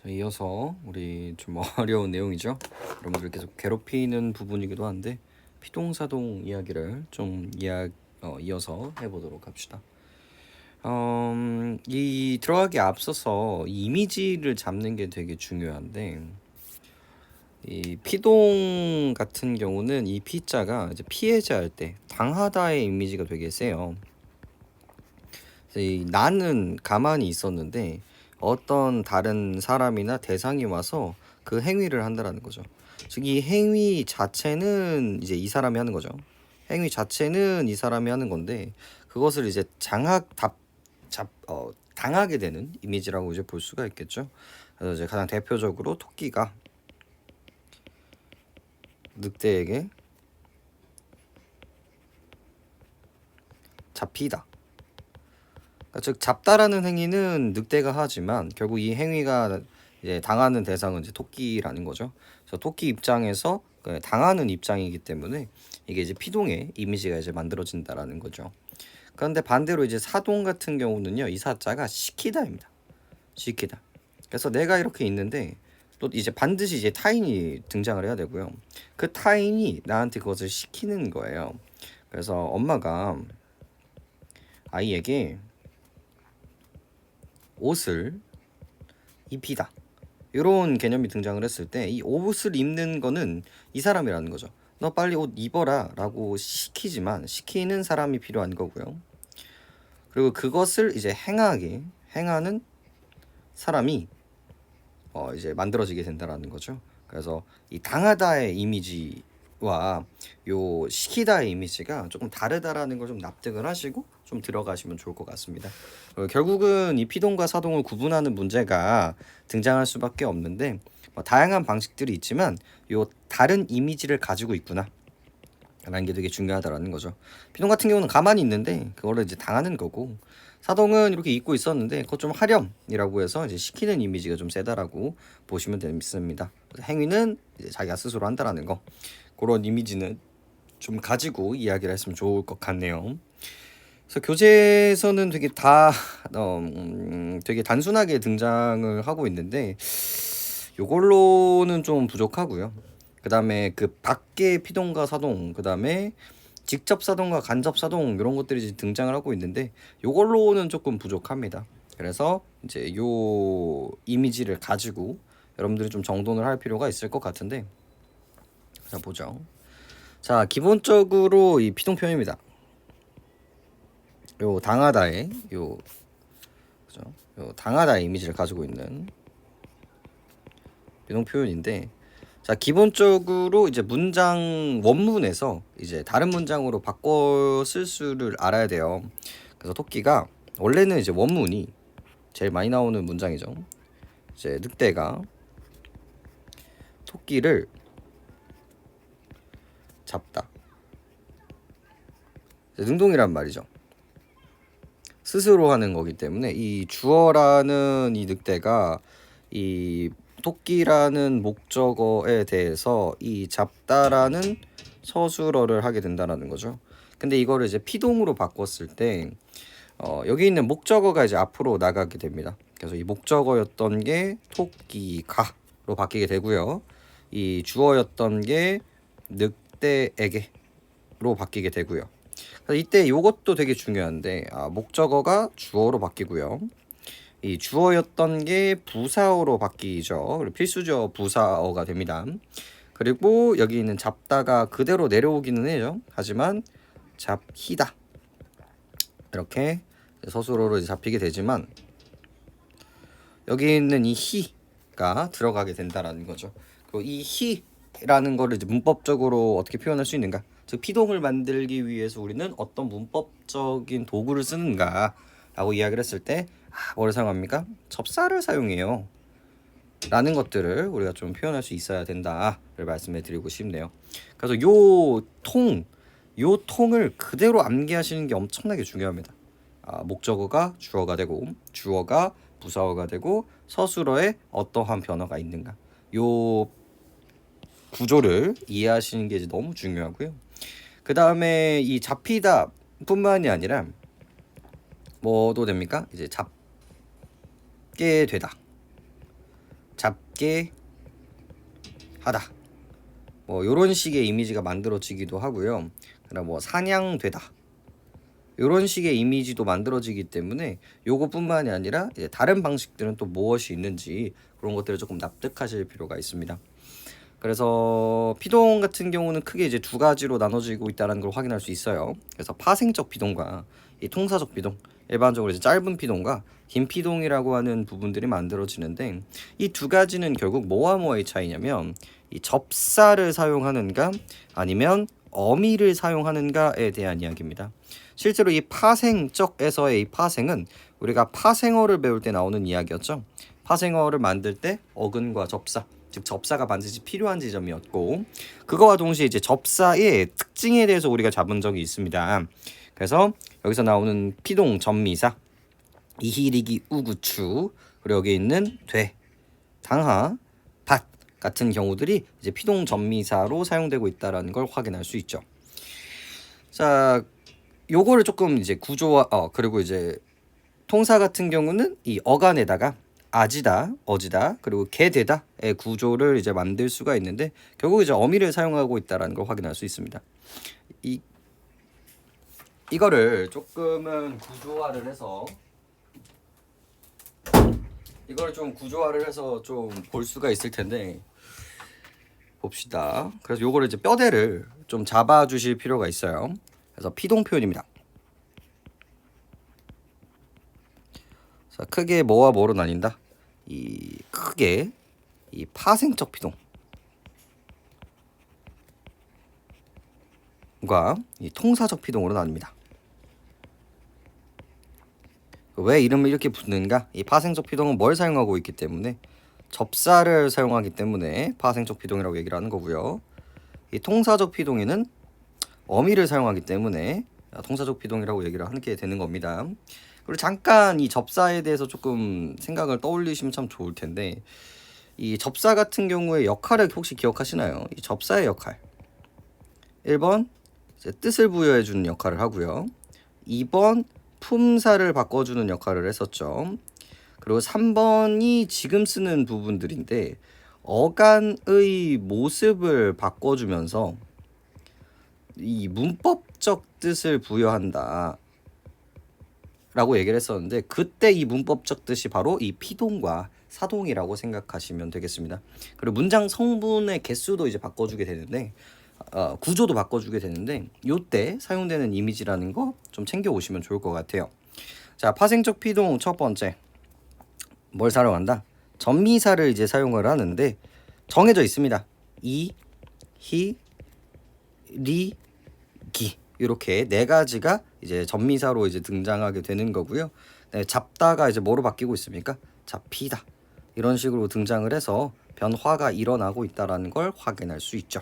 이어서 우리 좀 어려운 내용이죠. 여러분들 계속 괴롭히는 부분이기도 한데 피동사동 이야기를 좀 이어서 해보도록 합시다. 이 들어가기 앞서서 이 이미지를 잡는 게 되게 중요한데 이 피동 같은 경우는 이 피자가 이제 피해자 할 때 당하다의 이미지가 되게 세요. 이 나는 가만히 있었는데 어떤 다른 사람이나 대상이 와서 그 행위를 한다라는 거죠. 즉 이 행위 자체는 이제 이 사람이 하는 거죠. 행위 자체는 이 사람이 하는 건데 그것을 이제 당하게 되는 이미지라고 이제 볼 수가 있겠죠. 그래서 이제 가장 대표적으로 토끼가 늑대에게 잡히다. 그러니까 즉 잡다라는 행위는 늑대가 하지만 결국 이 행위가 이제 당하는 대상은 이제 토끼라는 거죠. 그래서 토끼 입장에서 당하는 입장이기 때문에 이게 이제 피동의 이미지가 이제 만들어진다라는 거죠. 그런데 반대로 이제 사동 같은 경우는요, 이 사자가 시키다입니다. 시키다. 그래서 내가 이렇게 있는데 또 이제 반드시 이제 타인이 등장을 해야 되고요. 그 타인이 나한테 그것을 시키는 거예요. 그래서 엄마가 아이에게 옷을 입히다. 이런 개념이 등장을 했을 때 이 옷을 입는 거는 이 사람이라는 거죠. 너 빨리 옷 입어라 라고 시키지만 시키는 사람이 필요한 거고요. 그리고 그것을 이제 행하는 사람이 이제 만들어지게 된다라는 거죠. 그래서 이 당하다의 이미지와 요 시키다의 이미지가 조금 다르다라는 걸 좀 납득을 하시고 좀 들어가시면 좋을 것 같습니다. 결국은 이 피동과 사동을 구분하는 문제가 등장할 수밖에 없는데 다양한 방식들이 있지만 요 다른 이미지를 가지고 있구나 라는 게 되게 중요하다라는 거죠. 피동 같은 경우는 가만히 있는데 그거를 이제 당하는 거고 사동은 이렇게 입고 있었는데 그거 좀 하렴이라고 해서 이제 시키는 이미지가 좀 세다라고 보시면 됩니다. 행위는 이제 자기가 스스로 한다라는 거, 그런 이미지는 좀 가지고 이야기를 했으면 좋을 것 같네요. 그래서 교재에서는 되게 단순하게 등장을 하고 있는데 요걸로는 좀 부족하고요. 그 다음에 그 밖에 피동과 사동, 그 다음에 직접 사동과 간접 사동 이런 것들이 등장을 하고 있는데 요걸로는 조금 부족합니다. 그래서 이제 요 이미지를 가지고 여러분들이 좀 정돈을 할 필요가 있을 것 같은데, 자 보죠. 자 기본적으로 이 피동 표현입니다. 요 당하다의 그죠? 요 당하다의 이미지를 가지고 있는 피동 표현인데, 자 기본적으로 이제 문장 원문에서 이제 다른 문장으로 바꿔 쓸 수를 알아야 돼요. 그래서 토끼가 원래는 이제 원문이 제일 많이 나오는 문장이죠. 이제 늑대가 토끼를 잡다. 능동이란 말이죠. 스스로 하는 거기 때문에 이 주어라는 이 늑대가 이 토끼라는 목적어에 대해서 이 잡다라는 서술어를 하게 된다는 거죠. 근데 이거를 이제 피동으로 바꿨을 때 여기 있는 목적어가 이제 앞으로 나가게 됩니다. 그래서 이 목적어였던 게 토끼가로 바뀌게 되고요. 이 주어였던 게 늑대에게로 바뀌게 되고요. 그래서 이때 이것도 되게 중요한데 목적어가 주어로 바뀌고요. 이 주어였던 게 부사어로 바뀌죠. 그리고 필수적 부사어가 됩니다. 그리고 여기 있는 잡다가 그대로 내려오기는 해요. 하지만 잡히다 이렇게 서술어로 잡히게 되지만 여기 있는 이 히가 들어가게 된다라는 거죠. 그리고 이 히라는 거를 이제 문법적으로 어떻게 표현할 수 있는가? 즉 피동을 만들기 위해서 우리는 어떤 문법적인 도구를 쓰는가라고 이야기를 했을 때 뭐를 사용합니까? 접사를 사용해요. 라는 것들을 우리가 좀 표현할 수 있어야 된다를 말씀해 드리고 싶네요. 그래서 요 통을 그대로 암기하시는 게 엄청나게 중요합니다. 목적어가 주어가 되고 주어가 부사어가 되고 서술어에 어떠한 변화가 있는가, 요 구조를 이해하시는 게 이제 너무 중요하고요. 그 다음에 이 잡히다 뿐만이 아니라 뭐도 됩니까? 이제 잡게 되다, 잡게 하다. 뭐 요런 식의 이미지가 만들어지기도 하고요. 그다음 뭐 사냥되다. 요런 식의 이미지도 만들어지기 때문에 요것뿐만이 아니라 이제 다른 방식들은 또 무엇이 있는지 그런 것들을 조금 납득하실 필요가 있습니다. 그래서 피동 같은 경우는 크게 이제 두 가지로 나눠지고 있다는 걸 확인할 수 있어요. 그래서 파생적 피동과 이 통사적 피동, 일반적으로 이제 짧은 피동과 긴 피동이라고 하는 부분들이 만들어지는데 이 두 가지는 결국 뭐와 뭐의 차이냐면 이 접사를 사용하는가 아니면 어미를 사용하는가에 대한 이야기입니다. 실제로 이 파생적에서의 이 파생은 우리가 파생어를 배울 때 나오는 이야기였죠. 파생어를 만들 때 어근과 접사, 즉 접사가 반드시 필요한 지점이었고 그거와 동시에 이제 접사의 특징에 대해서 우리가 잡은 적이 있습니다. 그래서 여기서 나오는 피동 전미사, 이히리기 우구추, 그리고 여기 있는 돼, 당하, 밭 같은 경우들이 이제 피동 전미사로 사용되고 있다라는 걸 확인할 수 있죠. 자, 요거를 조금 이제 구조화 그리고 이제 통사 같은 경우는 이 어간에다가 아지다, 어지다, 그리고 개되다의 구조를 이제 만들 수가 있는데 결국 이제 어미를 사용하고 있다라는 걸 확인할 수 있습니다. 이거를 조금은 구조화를 해서 이걸 좀 구조화를 해서 좀 볼 수가 있을 텐데 봅시다. 그래서 요거를 이제 뼈대를 좀 잡아 주실 필요가 있어요. 그래서 피동 표현입니다. 자, 크게 뭐와 뭐로 나뉜다? 이 크게 이 파생적 피동과 이 통사적 피동으로 나뉩니다. 왜 이름을 이렇게 붙는가? 이 파생적 피동은 뭘 사용하고 있기 때문에 접사를 사용하기 때문에 파생적 피동이라고 얘기를 하는 거고요. 이 통사적 피동에는 어미를 사용하기 때문에 통사적 피동이라고 얘기를 하게 되는 겁니다. 그리고 잠깐 이 접사에 대해서 조금 생각을 떠올리시면 참 좋을 텐데 이 접사 같은 경우의 역할을 혹시 기억하시나요? 이 접사의 역할 1번 이제 뜻을 부여해 주는 역할을 하고요. 2번 품사를 바꿔주는 역할을 했었죠. 그리고 3번이 지금 쓰는 부분들인데 어간의 모습을 바꿔주면서 이 문법적 뜻을 부여한다 라고 얘기를 했었는데 그때 이 문법적 뜻이 바로 이 피동과 사동이라고 생각하시면 되겠습니다. 그리고 문장 성분의 개수도 이제 바꿔주게 되는데 구조도 바꿔주게 되는데 요때 사용되는 이미지라는 거 좀 챙겨 오시면 좋을 것 같아요. 자, 파생적 피동 첫 번째 뭘 사용한다? 전미사를 이제 사용을 하는데 정해져 있습니다. 이, 히, 리, 기 이렇게 네 가지가 이제 전미사로 이제 등장하게 되는 거고요. 네, 잡다가 이제 뭐로 바뀌고 있습니까? 잡히다 이런 식으로 등장을 해서 변화가 일어나고 있다라는 걸 확인할 수 있죠.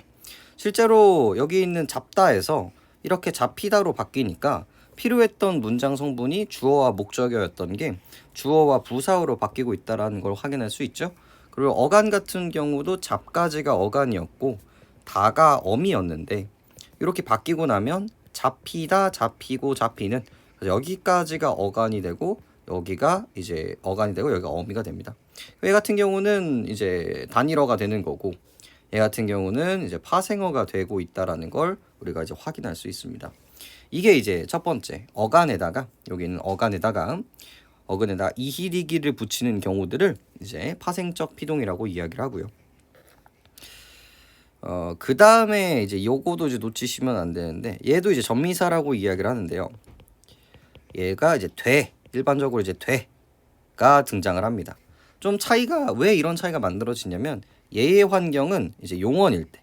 실제로 여기 있는 잡다에서 이렇게 잡히다로 바뀌니까 필요했던 문장 성분이 주어와 목적어였던 게 주어와 부사어로 바뀌고 있다라는 걸 확인할 수 있죠. 그리고 어간 같은 경우도 잡까지가 어간이었고 다가 어미였는데 이렇게 바뀌고 나면 잡히다, 잡히고, 잡히는 여기까지가 어간이 되고 여기가 이제 어간이 되고 여기가 어미가 됩니다. 얘 같은 경우는 이제 단일어가 되는 거고 얘 같은 경우는 이제 파생어가 되고 있다라는 걸 우리가 이제 확인할 수 있습니다. 이게 이제 첫 번째 어간에다가 여기 있는 어간에다가 어근에다 이히리기를 붙이는 경우들을 이제 파생적 피동이라고 이야기를 하고요. 그 다음에 이제 요거도 이제 놓치시면 안 되는데 얘도 이제 전미사라고 이야기를 하는데요. 얘가 이제 일반적으로 이제 돼가 등장을 합니다. 좀 차이가 왜 이런 차이가 만들어지냐면 얘의 환경은 이제 용언일 때,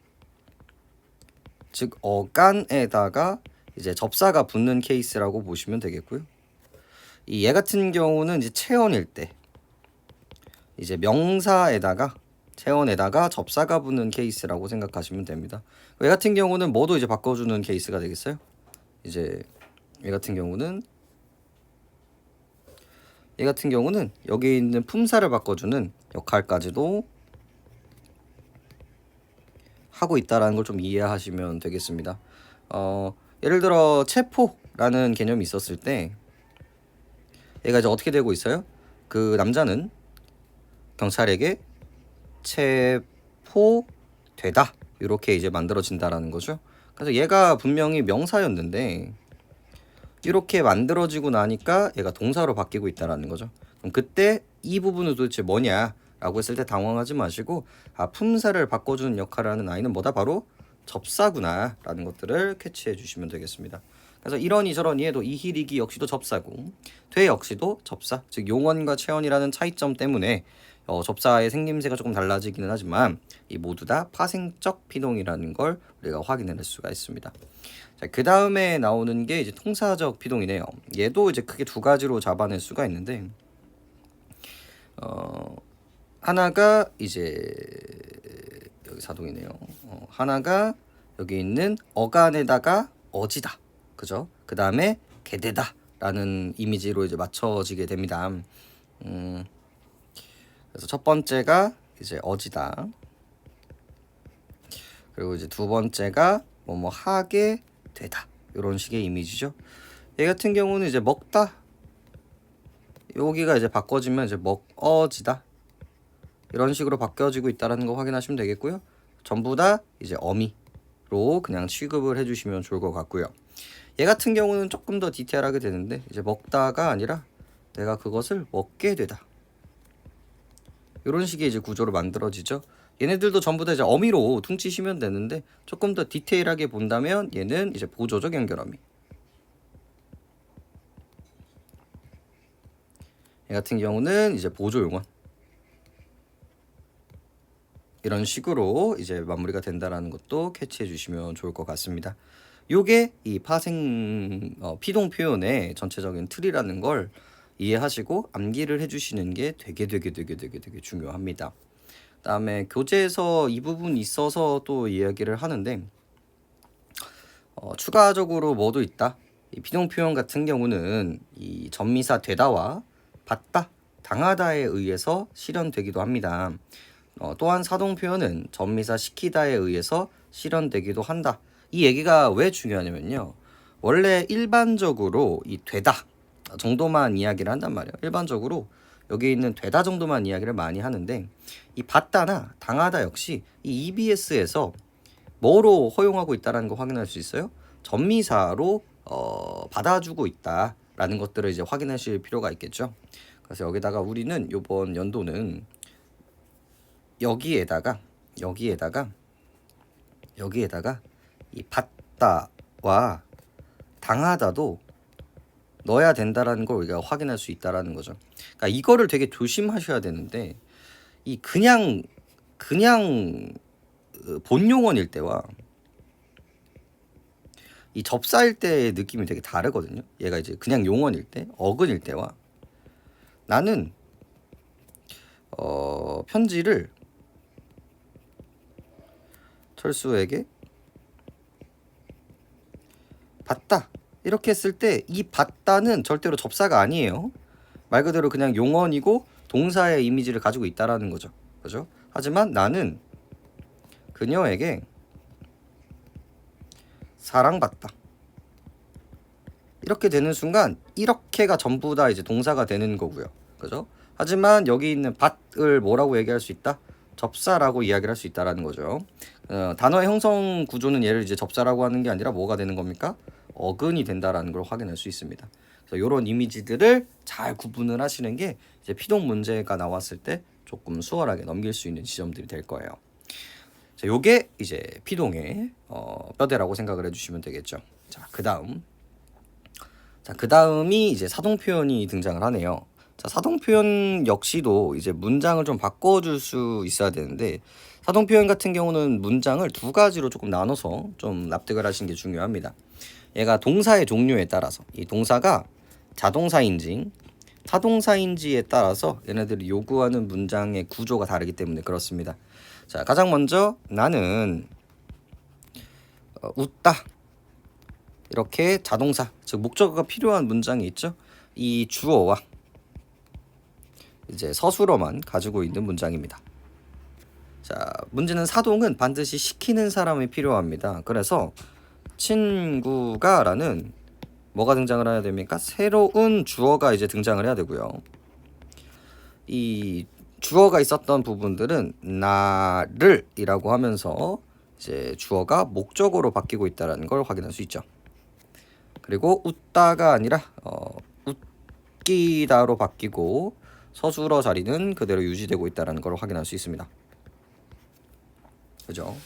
즉 어간에다가 이제 접사가 붙는 케이스라고 보시면 되겠고요. 이 얘 같은 경우는 이제 체언일 때, 이제 명사에다가 체언에다가 접사가 붙는 케이스라고 생각하시면 됩니다. 얘 같은 경우는 뭐도 이제 바꿔주는 케이스가 되겠어요. 이제 얘 같은 경우는 여기 있는 품사를 바꿔주는 역할까지도 하고 있다라는 걸 좀 이해하시면 되겠습니다. 예를 들어 체포라는 개념이 있었을 때 얘가 이제 어떻게 되고 있어요? 그 남자는 경찰에게 체포되다 이렇게 이제 만들어진다라는 거죠. 그래서 얘가 분명히 명사였는데 이렇게 만들어지고 나니까 얘가 동사로 바뀌고 있다라는 거죠. 그럼 그때 이 부분은 도대체 뭐냐라고 했을 때 당황하지 마시고 품사를 바꿔주는 역할을 하는 아이는 뭐다? 바로 접사구나라는 것들을 캐치해 주시면 되겠습니다. 그래서 이러니 저러니 해도 이희리기 역시도 접사고 돼 역시도 접사, 즉 용언과 체언이라는 차이점 때문에 접사의 생김새가 조금 달라지기는 하지만 이 모두 다 파생적 피동이라는 걸 우리가 확인해낼 수가 있습니다. 자, 그 다음에 나오는 게 이제 통사적 피동이네요. 얘도 이제 크게 두 가지로 잡아낼 수가 있는데 하나가 이제 여기 사동이네요. 하나가 여기 있는 어간에다가 어지다, 그죠? 그 다음에 개대다 라는 이미지로 이제 맞춰지게 됩니다. 그래서 첫 번째가 이제 어지다, 그리고 이제 두 번째가 뭐뭐 하게 되다, 이런 식의 이미지죠. 얘 같은 경우는 이제 먹다, 여기가 이제 바꿔지면 이제 먹어지다, 이런 식으로 바뀌어지고 있다는 거 확인하시면 되겠고요. 전부 다 이제 어미로 그냥 취급을 해주시면 좋을 것 같고요. 얘 같은 경우는 조금 더 디테일하게 되는데 이제 먹다가 아니라 내가 그것을 먹게 되다, 이런 식의 이제 구조로 만들어지죠. 얘네들도 전부 다 이제 어미로 퉁치시면 되는데 조금 더 디테일하게 본다면 얘는 이제 보조적 연결어미, 얘 같은 경우는 이제 보조용언, 이런 식으로 이제 마무리가 된다라는 것도 캐치해 주시면 좋을 것 같습니다. 요게 이 파생 피동 표현의 전체적인 틀이라는 걸 이해하시고 암기를 해주시는 게 되게 중요합니다. 그다음에 교재에서 이 부분이 있어서 또 이야기를 하는데 추가적으로 뭐도 있다. 이 피동 표현 같은 경우는 이 전미사 되다와 받다, 당하다에 의해서 실현되기도 합니다. 또한 사동 표현은 전미사 시키다에 의해서 실현되기도 한다. 이 얘기가 왜 중요하냐면요, 원래 일반적으로 이 되다 정도만 이야기를 한단 말이에요. 일반적으로 여기 있는 되다 정도만 이야기를 많이 하는데 이 받다나 당하다 역시 이 EBS에서 뭐로 허용하고 있다는 거 확인할 수 있어요. 전미사로 받아주고 있다라는 것들을 이제 확인하실 필요가 있겠죠. 그래서 여기다가 우리는 이번 연도는 여기에다가 이 받다와 당하다도 넣어야 된다라는 걸 우리가 확인할 수 있다라는 거죠. 그러니까 이거를 되게 조심하셔야 되는데 이 그냥 본용언일 때와 이 접사일 때의 느낌이 되게 다르거든요. 얘가 이제 그냥 용언일 때, 어근일 때와 나는 편지를 철수에게 받다 이렇게 했을 때 이 받다는 절대로 접사가 아니에요. 말 그대로 그냥 용언이고 동사의 이미지를 가지고 있다라는 거죠. 그죠? 하지만 나는 그녀에게 사랑받다, 이렇게 되는 순간 이렇게가 전부 다 이제 동사가 되는 거고요. 그죠? 하지만 여기 있는 받을 뭐라고 얘기할 수 있다? 접사라고 이야기를 할 수 있다라는 거죠. 단어의 형성 구조는 얘를 이제 접사라고 하는 게 아니라 뭐가 되는 겁니까? 어근이 된다라는 걸 확인할 수 있습니다. 그래서 이런 이미지들을 잘 구분을 하시는 게 이제 피동 문제가 나왔을 때 조금 수월하게 넘길 수 있는 지점들이 될 거예요. 자, 요게 이제 피동의 뼈대라고 생각을 해주시면 되겠죠. 자, 그 다음이 이제 사동 표현이 등장을 하네요. 자, 사동 표현 역시도 이제 문장을 좀 바꿔줄 수 있어야 되는데 사동 표현 같은 경우는 문장을 두 가지로 조금 나눠서 좀 납득을 하시는 게 중요합니다. 얘가 동사의 종류에 따라서 이 동사가 자동사인지 타동사인지에 따라서 얘네들이 요구하는 문장의 구조가 다르기 때문에 그렇습니다. 자, 가장 먼저 나는 웃다, 이렇게 자동사, 즉 목적어가 필요한 문장이 있죠. 이 주어와 이제 서술어만 가지고 있는 문장입니다. 자, 문제는 사동은 반드시 시키는 사람이 필요합니다. 그래서 친구가 라는 뭐가 등장을 해야 됩니까? 새로운 주어가 이제 등장을 해야 되고요. 이 주어가 있었던 부분들은 나를이라고 하면서 이제 주어가 목적어로 바뀌고 있다는 걸 확인할 수 있죠. 그리고 웃다가 아니라 웃기다로 바뀌고 서술어 자리는 그대로 유지되고 있다는 걸 확인할 수 있습니다. 그죠?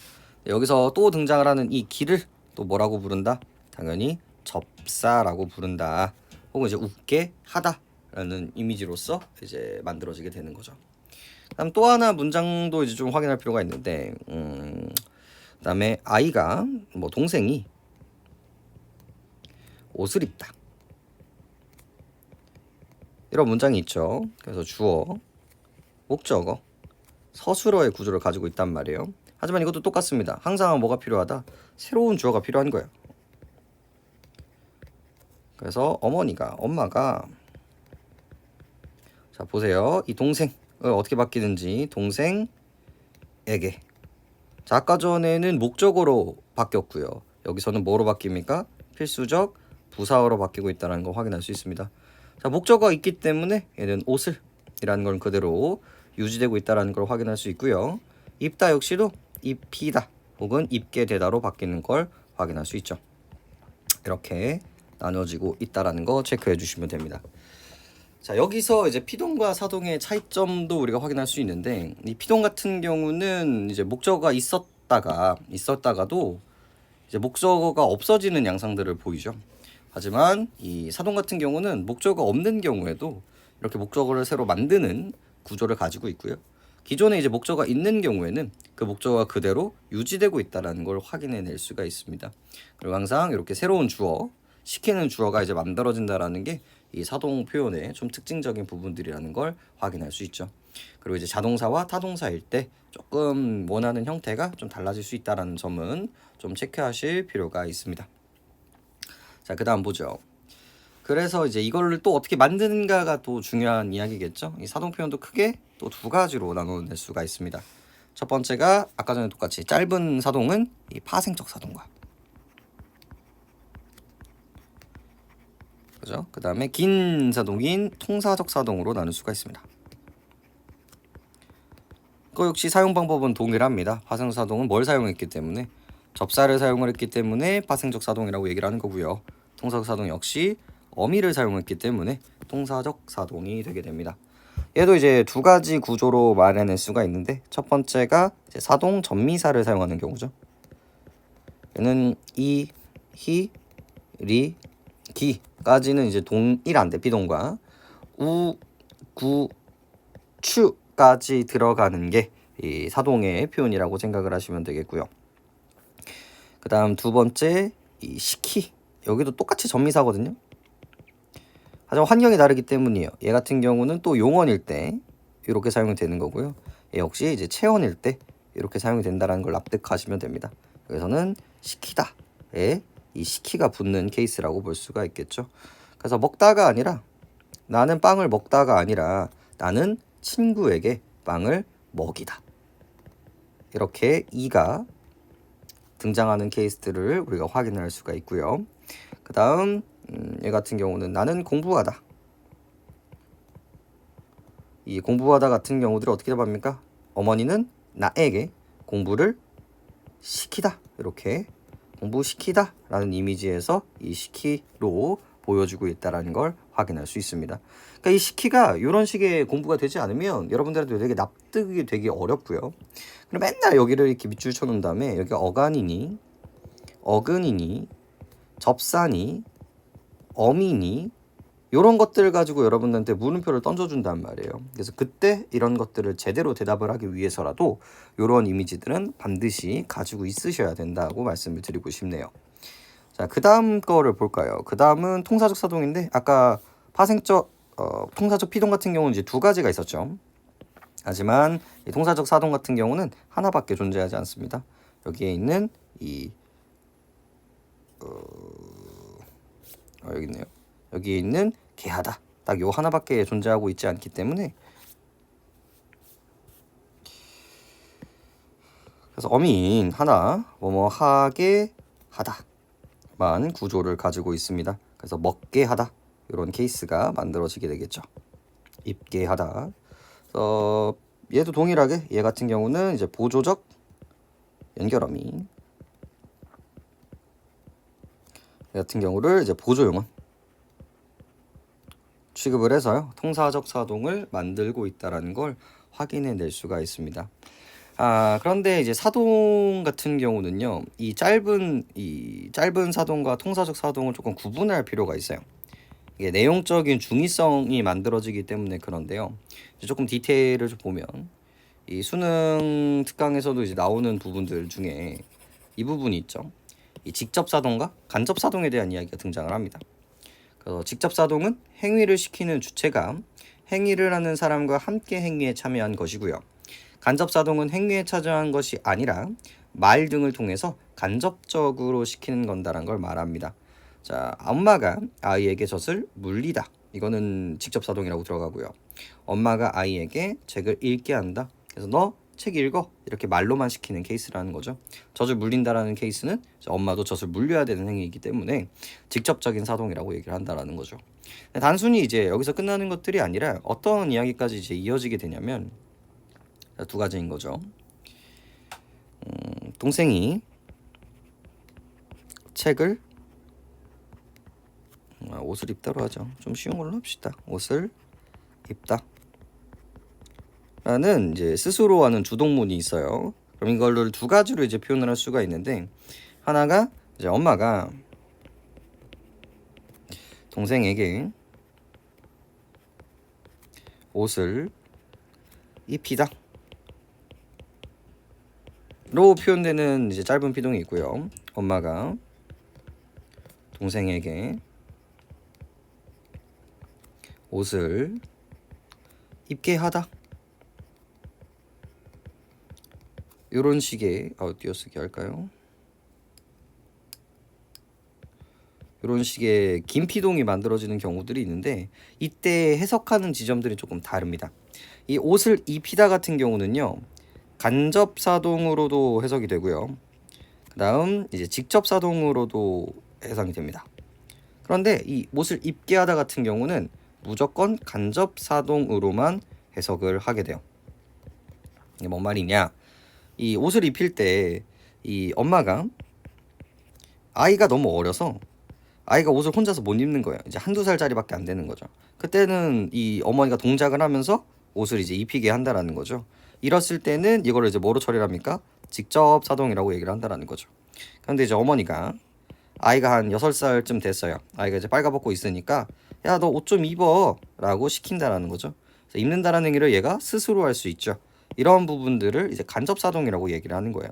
여기서 또 등장을 하는 이 기를 또 뭐라고 부른다? 당연히 접사라고 부른다. 혹은 이제 웃게 하다라는 이미지로서 이제 만들어지게 되는 거죠. 그다음 또 하나 문장도 이제 좀 확인할 필요가 있는데, 그다음에 아이가 뭐 동생이 옷을 입다. 이런 문장이 있죠. 그래서 주어, 목적어, 서술어의 구조를 가지고 있단 말이에요. 하지만 이것도 똑같습니다. 항상 뭐가 필요하다? 새로운 주어가 필요한 거예요. 그래서 엄마가 자 보세요. 이 동생을 어떻게 바뀌는지 동생에게. 자 아까 전에는 목적어로 바뀌었고요. 여기서는 뭐로 바뀝니까? 필수적 부사어로 바뀌고 있다는 거 확인할 수 있습니다. 자 목적어가 있기 때문에 얘는 옷을 이라는 건 그대로 유지되고 있다는 걸 확인할 수 있고요. 입다 역시도 입히다 혹은 입게 되다로 바뀌는 걸 확인할 수 있죠. 이렇게 나눠지고 있다라는 거 체크해 주시면 됩니다. 자 여기서 이제 피동과 사동의 차이점도 우리가 확인할 수 있는데, 이 피동 같은 경우는 이제 목적어가 있었다가도 이제 목적어가 없어지는 양상들을 보이죠. 하지만 이 사동 같은 경우는 목적어가 없는 경우에도 이렇게 목적어를 새로 만드는 구조를 가지고 있고요. 기존에 이제 목적어가 있는 경우에는 그 목적어가 그대로 유지되고 있다는 걸 확인해낼 수가 있습니다. 그리고 항상 이렇게 새로운 주어, 시키는 주어가 이제 만들어진다라는 게 이 사동 표현의 좀 특징적인 부분들이라는 걸 확인할 수 있죠. 그리고 이제 자동사와 타동사일 때 조금 원하는 형태가 좀 달라질 수 있다는 점은 좀 체크하실 필요가 있습니다. 자, 그다음 보죠. 그래서 이제 이걸 또 어떻게 만드는가가 또 중요한 이야기겠죠. 이 사동 표현도 크게 또 두 가지로 나눠낼 수가 있습니다. 첫 번째가 아까 전에 똑같이 짧은 사동은 이 파생적 사동과, 그죠? 그 다음에 긴 사동인 통사적 사동으로 나눌 수가 있습니다. 그 역시 사용 방법은 동일합니다. 파생적 사동은 뭘 사용했기 때문에 접사를 사용을 했기 때문에 파생적 사동이라고 얘기를 하는 거고요. 통사적 사동 역시 어미를 사용했기 때문에 통사적 사동이 되게 됩니다. 얘도 이제 두 가지 구조로 말해낼 수가 있는데, 첫 번째가 이제 사동 전미사를 사용하는 경우죠. 얘는 이, 히, 리, 기까지는 이제 동일한데 비동과 우, 구, 추까지 들어가는 게 이 사동의 표현이라고 생각을 하시면 되겠고요. 그 다음 두 번째 이 시키, 여기도 똑같이 전미사거든요. 하지만 환경이 다르기 때문이에요. 얘 같은 경우는 또 용언일 때 이렇게 사용이 되는 거고요. 얘 역시 이제 체언일 때 이렇게 사용이 된다는 걸 납득하시면 됩니다. 여기서는 시키다에 이 시키가 붙는 케이스라고 볼 수가 있겠죠. 그래서 먹다가 아니라, 나는 빵을 먹다가 아니라 나는 친구에게 빵을 먹이다. 이렇게 이가 등장하는 케이스들을 우리가 확인할 수가 있고요. 그 다음 얘 같은 경우는 나는 공부하다. 이 공부하다 같은 경우들이 어떻게 답합니까? 어머니는 나에게 공부를 시키다. 이렇게 공부시키다 라는 이미지에서 이 시키로 보여주고 있다는 걸 확인할 수 있습니다. 그러니까 이 시키가 이런 식의 공부가 되지 않으면 여러분들한테 되게 납득이 되게 어렵고요. 그럼 맨날 여기를 이렇게 밑줄 쳐놓은 다음에 여기 어간이니, 어근이니, 접사니, 어미니, 이런 것들을 가지고 여러분들한테 물음표를 던져준단 말이에요. 그래서 그때 이런 것들을 제대로 대답을 하기 위해서라도 이런 이미지들은 반드시 가지고 있으셔야 된다고 말씀을 드리고 싶네요. 자, 그 다음 거를 볼까요? 그 다음은 통사적 사동인데, 아까 통사적 피동 같은 경우는 이제 두 가지가 있었죠. 하지만 이 통사적 사동 같은 경우는 하나밖에 존재하지 않습니다. 여기에 있는 여기 있네요. 여기에 있는 개하다, 딱 요 하나밖에 존재하고 있지 않기 때문에, 그래서 어민 하나 뭐뭐 하게 하다만 구조를 가지고 있습니다. 그래서 먹게 하다 이런 케이스가 만들어지게 되겠죠. 입게 하다. 그래서 얘도 동일하게 얘 같은 경우는 이제 보조적 연결어미, 얘 같은 경우를 이제 보조용언 취급을 해서요. 통사적 사동을 만들고 있다라는 걸 확인해 낼 수가 있습니다. 그런데 이제 사동 같은 경우는요. 이 짧은 사동과 통사적 사동을 조금 구분할 필요가 있어요. 이게 내용적인 중의성이 만들어지기 때문에 그런데요. 이제 조금 디테일을 좀 보면 이 수능 특강에서도 이제 나오는 부분들 중에 이 부분이 있죠. 이 직접 사동과 간접 사동에 대한 이야기가 등장을 합니다. 그래서 직접 사동은 행위를 시키는 주체가 행위를 하는 사람과 함께 행위에 참여한 것이고요. 간접 사동은 행위에 참여한 것이 아니라 말 등을 통해서 간접적으로 시키는 건다라는 걸 말합니다. 자, 엄마가 아이에게 젖을 물리다. 이거는 직접 사동이라고 들어가고요. 엄마가 아이에게 책을 읽게 한다. 그래서 너 책 읽어. 이렇게 말로만 시키는 케이스라는 거죠. 젖을 물린다라는 케이스는 엄마도 젖을 물려야 되는 행위이기 때문에 직접적인 사동이라고 얘기를 한다라는 거죠. 단순히 이제 여기서 끝나는 것들이 아니라 어떤 이야기까지 이제 이어지게 되냐면 두 가지인 거죠. 동생이 책을 옷을 입다로 하죠. 좀 쉬운 걸로 합시다. 옷을 입다 라는 이제 스스로 하는 주동문이 있어요. 그럼 이걸 두 가지로 이제 표현을 할 수가 있는데, 하나가 이제 엄마가 동생에게 옷을 입히다 로 표현되는 이제 짧은 피동이 있고요. 엄마가 동생에게 옷을 입게 하다, 이런 식의 띄어쓰기 할까요? 이런 식의 긴 피동이 만들어지는 경우들이 있는데, 이때 해석하는 지점들이 조금 다릅니다. 이 옷을 입히다 같은 경우는요, 간접 사동으로도 해석이 되고요. 그 다음 이제 직접 사동으로도 해석이 됩니다. 그런데 이 옷을 입게 하다 같은 경우는 무조건 간접 사동으로만 해석을 하게 돼요. 이게 뭔 말이냐? 이 옷을 입힐 때 이 엄마가 아이가 너무 어려서 아이가 옷을 혼자서 못 입는 거예요. 이제 한두 살짜리밖에 안 되는 거죠. 그때는 이 어머니가 동작을 하면서 옷을 이제 입히게 한다라는 거죠. 이랬을 때는 이거를 이제 뭐로 처리를 합니까? 직접 사동이라고 얘기를 한다라는 거죠. 그런데 이제 어머니가 아이가 한 6살쯤 됐어요. 아이가 이제 빨가벗고 있으니까 야, 너 옷 좀 입어 라고 시킨다라는 거죠. 그래서 입는다라는 행위를 얘가 스스로 할 수 있죠. 이런 부분들을 이제 간접 사동이라고 얘기를 하는 거예요.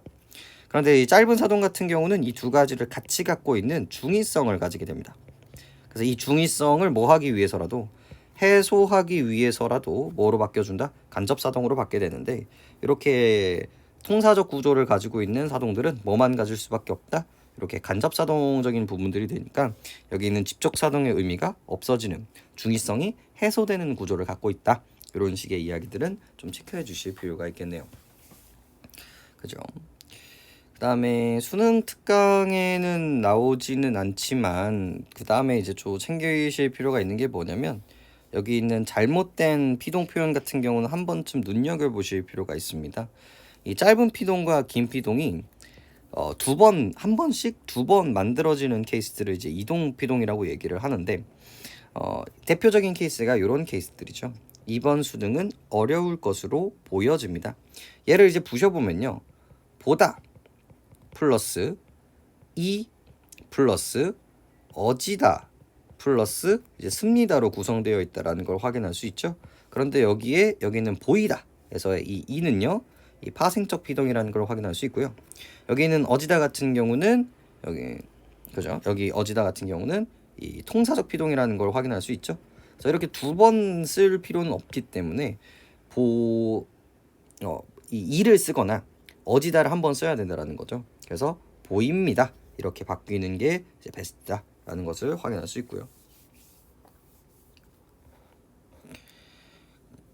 그런데 이 짧은 사동 같은 경우는 이 두 가지를 같이 갖고 있는 중의성을 가지게 됩니다. 그래서 이 중의성을 뭐 하기 위해서라도, 해소하기 위해서라도 뭐로 바뀌어준다? 간접 사동으로 바뀌게 되는데, 이렇게 통사적 구조를 가지고 있는 사동들은 뭐만 가질 수밖에 없다? 이렇게 간접 사동적인 부분들이 되니까 여기 있는 직접 사동의 의미가 없어지는, 중의성이 해소되는 구조를 갖고 있다. 이런 식의 이야기들은 좀 체크해 주실 필요가 있겠네요. 그죠? 그 다음에 수능 특강에는 나오지는 않지만 그 다음에 이제 좀 챙기실 필요가 있는 게 뭐냐면, 여기 있는 잘못된 피동 표현 같은 경우는 한 번쯤 눈여겨보실 필요가 있습니다. 이 짧은 피동과 긴 피동이 한 번씩 두 번 만들어지는 케이스들을 이제 이동 피동이라고 얘기를 하는데, 대표적인 케이스가 이런 케이스들이죠. 이번 수능은 어려울 것으로 보여집니다. 얘를 이제 부셔보면요, 보다 플러스 이 플러스 어지다 플러스 이제 씁니다로 구성되어 있다라는 걸 확인할 수 있죠. 그런데 여기는 보이다 에서의 이 이는요, 이 파생적 피동이라는 걸 확인할 수 있고요. 여기는 어지다 같은 경우는 여기 어지다 같은 경우는 이 통사적 피동이라는 걸 확인할 수 있죠. 그래서 이렇게 두 번 쓸 필요는 없기 때문에 이 이를 쓰거나 어지다를 한 번 써야 된다라는 거죠. 그래서 보입니다 이렇게 바뀌는 게 이제 베스트다라는 것을 확인할 수 있고요.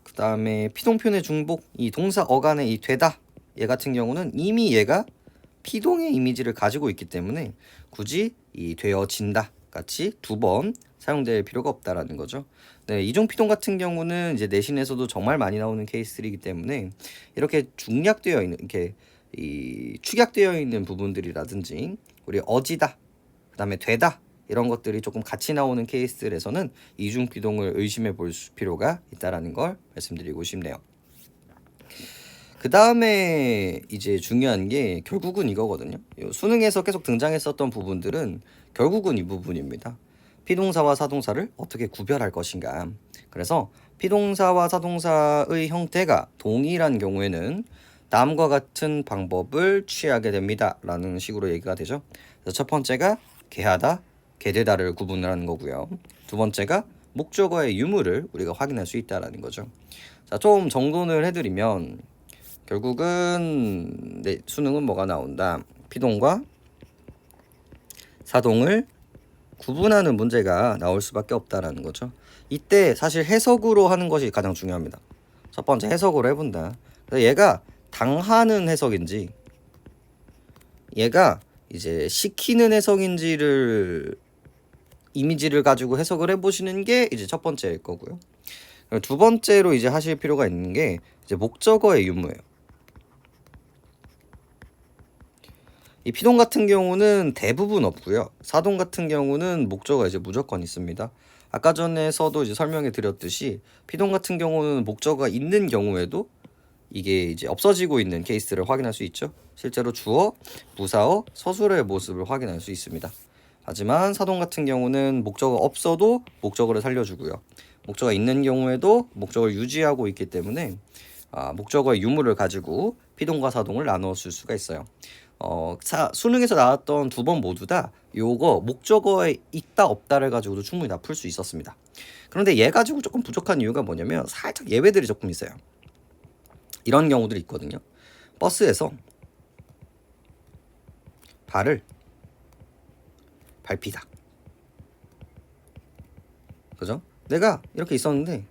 그 다음에 피동표현의 중복, 이 동사 어간의 이 되다, 얘 같은 경우는 이미 얘가 피동의 이미지를 가지고 있기 때문에 굳이 이 되어진다 같이 두 번 사용될 필요가 없다라는 거죠. 네, 이중 피동 같은 경우는 이제 내신에서도 정말 많이 나오는 케이스이기 때문에 이렇게 중략되어 있는 이렇게 이 축약되어 있는 부분들이라든지 우리 어지다, 그다음에 되다 이런 것들이 조금 같이 나오는 케이스들에서는 이중 피동을 의심해 볼 필요가 있다라는 걸 말씀드리고 싶네요. 그 다음에 이제 중요한 게 결국은 이거거든요. 수능에서 계속 등장했었던 부분들은 결국은 이 부분입니다. 피동사와 사동사를 어떻게 구별할 것인가. 그래서 피동사와 사동사의 형태가 동일한 경우에는 다음과 같은 방법을 취하게 됩니다. 라는 식으로 얘기가 되죠. 그래서 첫 번째가 개하다, 개되다를 구분을 하는 거고요. 두 번째가 목적어의 유무를 우리가 확인할 수 있다라는 거죠. 자, 좀 정돈을 해드리면 결국은 수능은 뭐가 나온다? 피동과 사동을 구분하는 문제가 나올 수밖에 없다라는 거죠. 이때 사실 해석으로 하는 것이 가장 중요합니다. 첫 번째 해석으로 해본다. 그래서 얘가 당하는 해석인지 얘가 이제 시키는 해석인지를 이미지를 가지고 해석을 해보시는 게 이제 첫 번째일 거고요. 두 번째로 이제 하실 필요가 있는 게 이제 목적어의 유무예요. 이 피동 같은 경우는 대부분 없고요. 사동 같은 경우는 목적어가 이제 무조건 있습니다. 아까 전에서도 이제 설명해 드렸듯이 피동 같은 경우는 목적어가 있는 경우에도 이게 이제 없어지고 있는 케이스를 확인할 수 있죠. 실제로 주어, 부사어, 서술어의 모습을 확인할 수 있습니다. 하지만 사동 같은 경우는 목적어 없어도 목적어를 살려주고요. 목적어가 있는 경우에도 목적어를 유지하고 있기 때문에 목적어의 유무를 가지고 피동과 사동을 나누어 쓸 수가 있어요. 수능에서 나왔던 두 번 모두 다 요거 목적어에 있다 없다를 가지고도 충분히 다 풀 수 있었습니다. 그런데 얘 가지고 조금 부족한 이유가 뭐냐면 살짝 예외들이 조금 있어요. 이런 경우들이 있거든요. 버스에서 발을 밟히다. 그죠? 내가 이렇게 있었는데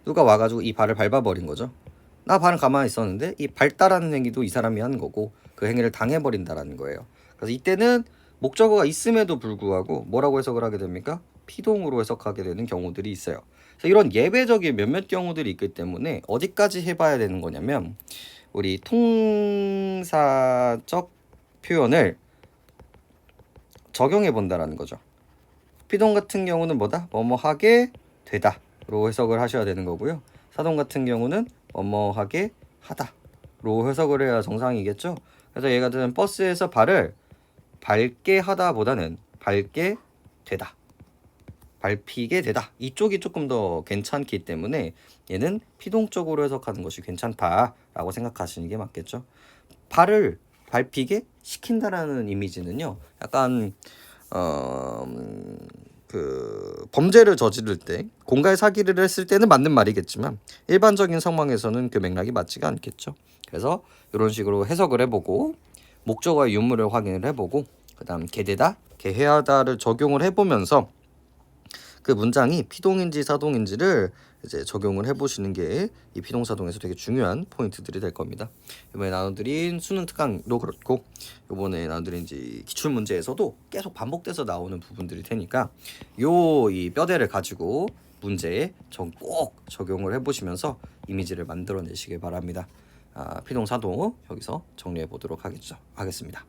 누가 와가지고 이 발을 밟아버린 거죠. 나 발은 가만히 있었는데 이 밟다라는 행위도 이 사람이 하는 거고 그 행위를 당해버린다라는 거예요. 그래서 이때는 목적어가 있음에도 불구하고 뭐라고 해석을 하게 됩니까? 피동으로 해석하게 되는 경우들이 있어요. 그래서 이런 예외적인 몇몇 경우들이 있기 때문에 어디까지 해봐야 되는 거냐면 우리 통사적 표현을 적용해 본다라는 거죠. 피동 같은 경우는 뭐다? 뭐뭐 하게 되다로 해석을 하셔야 되는 거고요. 사동 같은 경우는 뭐뭐하게 하다로 해석을 해야 정상이겠죠. 그래서 얘가 든 버스에서 발을 밟게 하다보다는 밟게 되다, 밟히게 되다 이쪽이 조금 더 괜찮기 때문에 얘는 피동적으로 해석하는 것이 괜찮다라고 생각하시는 게 맞겠죠. 발을 밟히게 시킨다라는 이미지는요, 약간 그 범죄를 저지를 때 공갈 사기를 했을 때는 맞는 말이겠지만 일반적인 상황에서는 그 맥락이 맞지가 않겠죠. 그래서 이런 식으로 해석을 해보고 목적어의 유무를 확인을 해보고 그 다음 개되다, 개해하다를 적용을 해보면서 그 문장이 피동인지 사동인지를 이제 적용을 해보시는 게 이 피동사동에서 되게 중요한 포인트들이 될 겁니다. 이번에 나눠드린 수능 특강도 그렇고 이번에 나눠드린 이제 기출 문제에서도 계속 반복돼서 나오는 부분들이 되니까 이 뼈대를 가지고 문제에 꼭 적용을 해보시면서 이미지를 만들어내시길 바랍니다. 피동사동 여기서 정리해 보도록 하겠습니다.